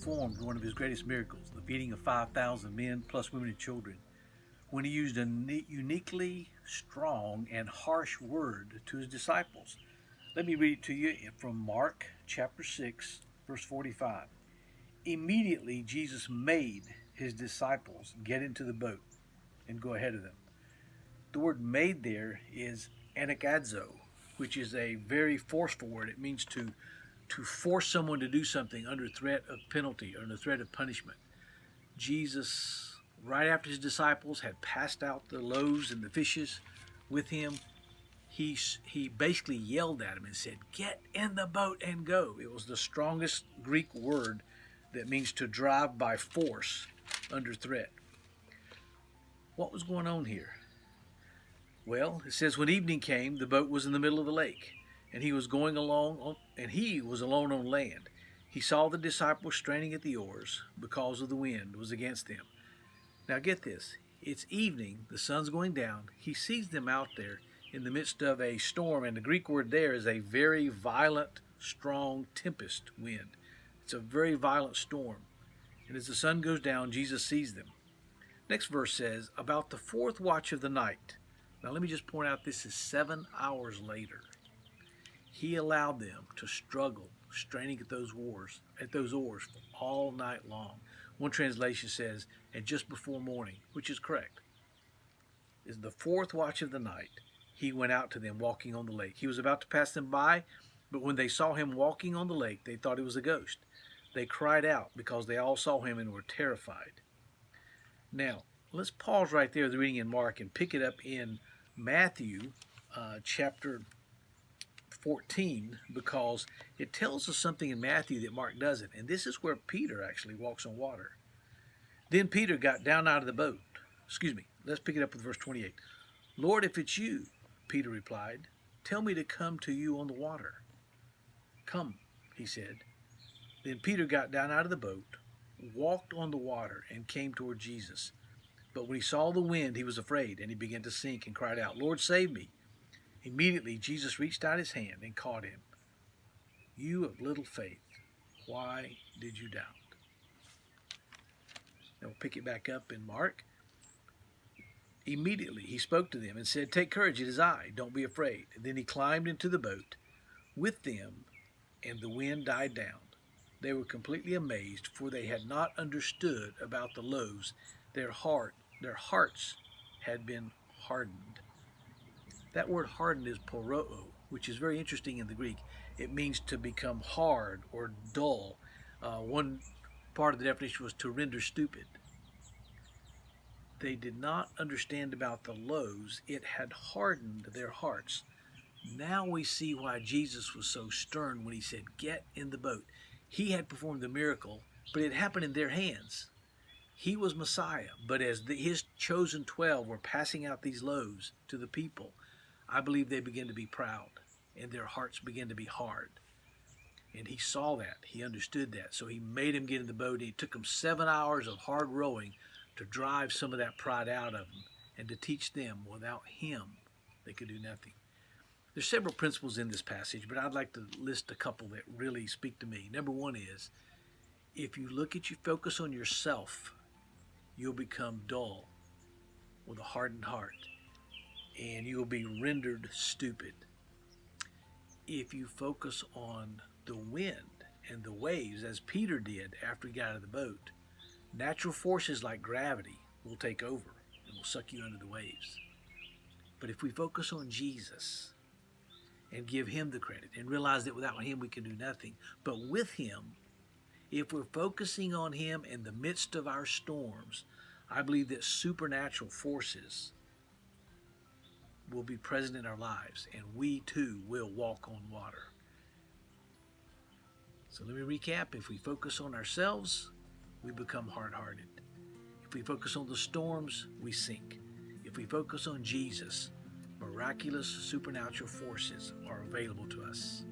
performed one of his greatest miracles, the feeding of 5,000 men plus women and children, when he used a uniquely strong and harsh word to his disciples. Let me read it to you from Mark chapter 6, verse 45. Immediately Jesus made his disciples get into the boat and go ahead of them. The word made there is anagadzo, which is a very forceful word. It means to force someone to do something under threat of penalty or under threat of punishment. Jesus, right after his disciples had passed out the loaves and the fishes with him, he basically yelled at him and said, "Get in the boat and go." It was the strongest Greek word that means to drive by force under threat. What was going on here? Well, it says when evening came, the boat was in the middle of the lake, and he was alone on land. He saw the disciples straining at the oars because of the wind was against them. Now get this. It's evening, the sun's going down. He sees them out there in the midst of a storm, and the Greek word there is a very violent, strong tempest wind. It's a very violent storm. And as the sun goes down, Jesus sees them. Next verse says, about the fourth watch of the night. Now let me just point out this is 7 hours later. He allowed them to struggle, straining at those oars for all night long. One translation says, and just before morning, which is correct. Is the fourth watch of the night, he went out to them walking on the lake. He was about to pass them by, but when they saw him walking on the lake, they thought it was a ghost. They cried out because they all saw him and were terrified. Now, let's pause right there, the reading in Mark, and pick it up in Matthew chapter 14, because it tells us something in Matthew that Mark doesn't. And this is where Peter actually walks on water. Then Peter got down out of the boat. Let's pick it up with verse 28. Lord, if it's you, Peter replied, tell me to come to you on the water. Come, he said. Then Peter got down out of the boat, walked on the water, and came toward Jesus. But when he saw the wind, he was afraid, and he began to sink and cried out, Lord, save me. Immediately Jesus reached out his hand and caught him. You of little faith, why did you doubt? Now we'll pick it back up in Mark. Immediately he spoke to them and said, take courage, it is I, don't be afraid. And then he climbed into the boat with them, and the wind died down. They were completely amazed, for they had not understood about the loaves. Their hearts had been hardened. That word hardened is poroo, which is very interesting in the Greek. It means to become hard or dull. One part of the definition was to render stupid. They did not understand about the loaves. It had hardened their hearts. Now we see why Jesus was so stern when he said, get in the boat. He had performed the miracle, but it happened in their hands. He was Messiah, but as his chosen 12 were passing out these loaves to the people, I believe they began to be proud, and their hearts began to be hard. And he saw that. He understood that. So he made him get in the boat. And it took him 7 hours of hard rowing to drive some of that pride out of them and to teach them without him they could do nothing. There's several principles in this passage, but I'd like to list a couple that really speak to me. Number one is, if you focus on yourself, you'll become dull with a hardened heart, and you will be rendered stupid. If you focus on the wind and the waves, as Peter did after he got out of the boat, natural forces like gravity will take over and will suck you under the waves. But if we focus on Jesus and give him the credit and realize that without him we can do nothing, but with him, if we're focusing on him in the midst of our storms, I believe that supernatural forces will be present in our lives, and we too will walk on water. So let me recap. If we focus on ourselves, we become hard-hearted. If we focus on the storms, we sink. If we focus on Jesus, miraculous supernatural forces are available to us.